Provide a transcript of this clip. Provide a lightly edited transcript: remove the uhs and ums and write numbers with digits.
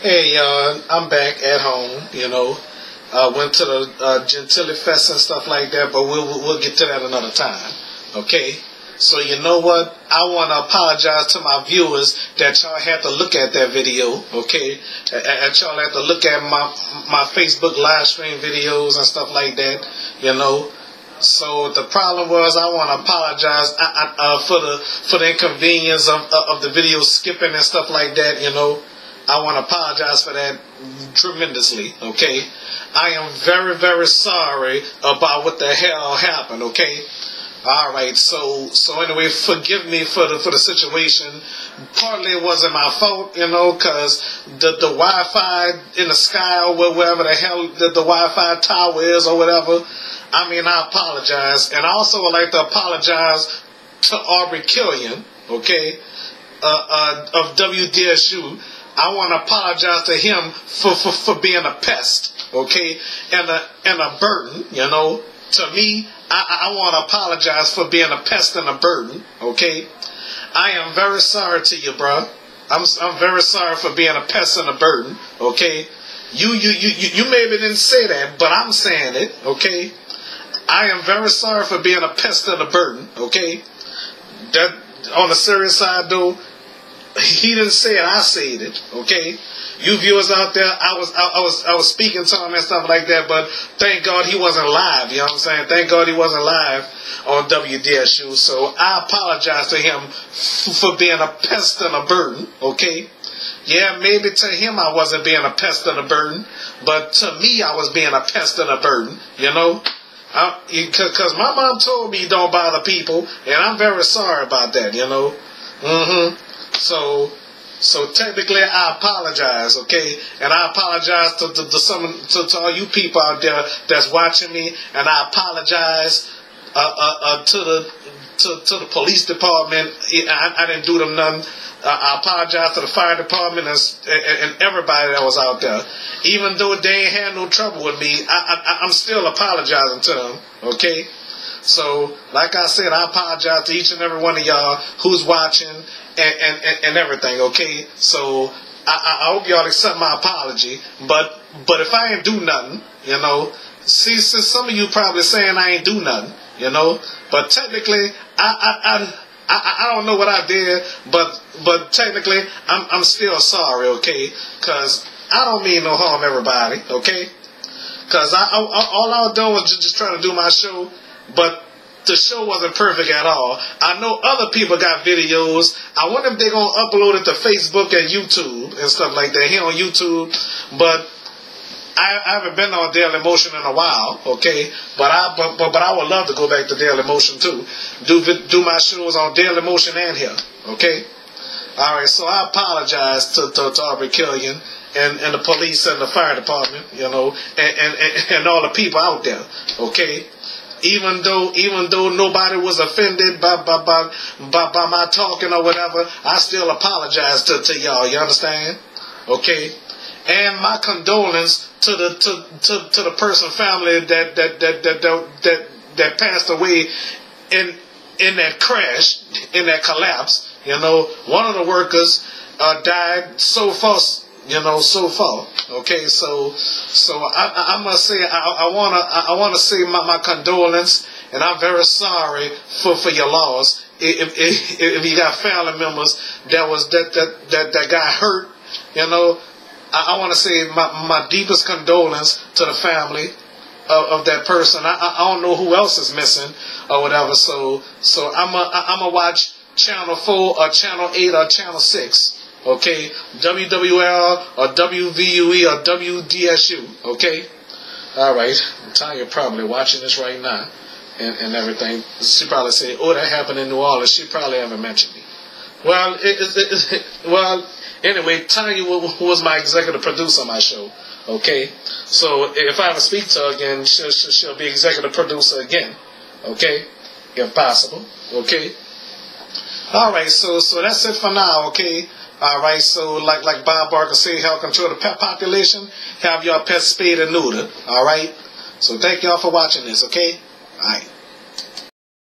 Hey, I'm back at home. Went to the Gentilly Fest and stuff like that, but we'll get to that another time. Okay. So you know what? I want to apologize to my viewers that y'all had to look at that video. Okay, and y'all had to look at my Facebook live stream videos and stuff like that. So the problem was I want to apologize for the inconvenience of the video skipping and stuff like that. I want to apologize for that tremendously. Okay, I am very, very sorry about what the hell happened. Okay. All right, so anyway, forgive me for the situation. Partly it wasn't my fault, because the Wi-Fi in the sky or wherever the hell the Wi-Fi tower is or whatever. I apologize, and I also would like to apologize to Aubrey Killian, okay, of WDSU. I want to apologize to him for being a pest, okay, and a burden, to me. I want to apologize for being a pest and a burden, okay? I am very sorry to you, bro. I'm very sorry for being a pest and a burden, okay? You maybe didn't say that, but I'm saying it, okay? I am very sorry for being a pest and a burden, okay? That on the serious side, though, he didn't say it, I said it, okay? You viewers out there, I was speaking to him and stuff like that, but thank God he wasn't live, you know what I'm saying? Thank God he wasn't live on WDSU, so I apologize to him for being a pest and a burden, okay? Yeah, maybe to him I wasn't being a pest and a burden, but to me I was being a pest and a burden, Because my mom told me don't bother people, and I'm very sorry about that, So technically, I apologize, okay? And I apologize to all you people out there that's watching me, and I apologize to the police department. I didn't do them none. I apologize to the fire department and everybody that was out there. Even though they ain't had no trouble with me, I'm still apologizing to them, okay? So, like I said, I apologize to each and every one of y'all who's watching and everything, okay? So, I hope y'all accept my apology. But if I ain't do nothing, see, some of you probably saying I ain't do nothing, But technically, I don't know what I did, but technically, I'm still sorry, okay? Because I don't mean no harm, everybody, okay? Because all I was doing was just trying to do my show. But the show wasn't perfect at all. I know other people got videos. I wonder if they're going to upload it to Facebook and YouTube and stuff like that here on YouTube. But I haven't been on Daily Motion in a while, okay? But I would love to go back to Daily Motion too. Do my shows on Daily Motion and here, okay? All right, so I apologize to Aubrey Killian and the police and the fire department, and all the people out there, okay? Even though nobody was offended by my talking or whatever, I still apologize to y'all. You understand? Okay. And my condolence to the person family that passed away in that crash, in that collapse. One of the workers died so fast. So far, okay. So I must say I wanna say my condolence, and I'm very sorry for your loss. If you got family members that got hurt, I want to say my deepest condolence to the family of that person. I don't know who else is missing or whatever. So I'm watch Channel 4 or Channel 8 or Channel 6. Okay, WWL or WVUE or WDSU, okay? All right, Tanya probably watching this right now and everything. She probably say, oh, that happened in New Orleans. She probably haven't mentioned me. Well, well, anyway, Tanya was my executive producer on my show, okay? So if I ever speak to her again, she'll be executive producer again, okay? If possible, okay? All right, so that's it for now, okay? All right, so like Bob Barker said, help control the pet population. Have your pets spayed and neutered. All right. So thank y'all for watching this. Okay. All right.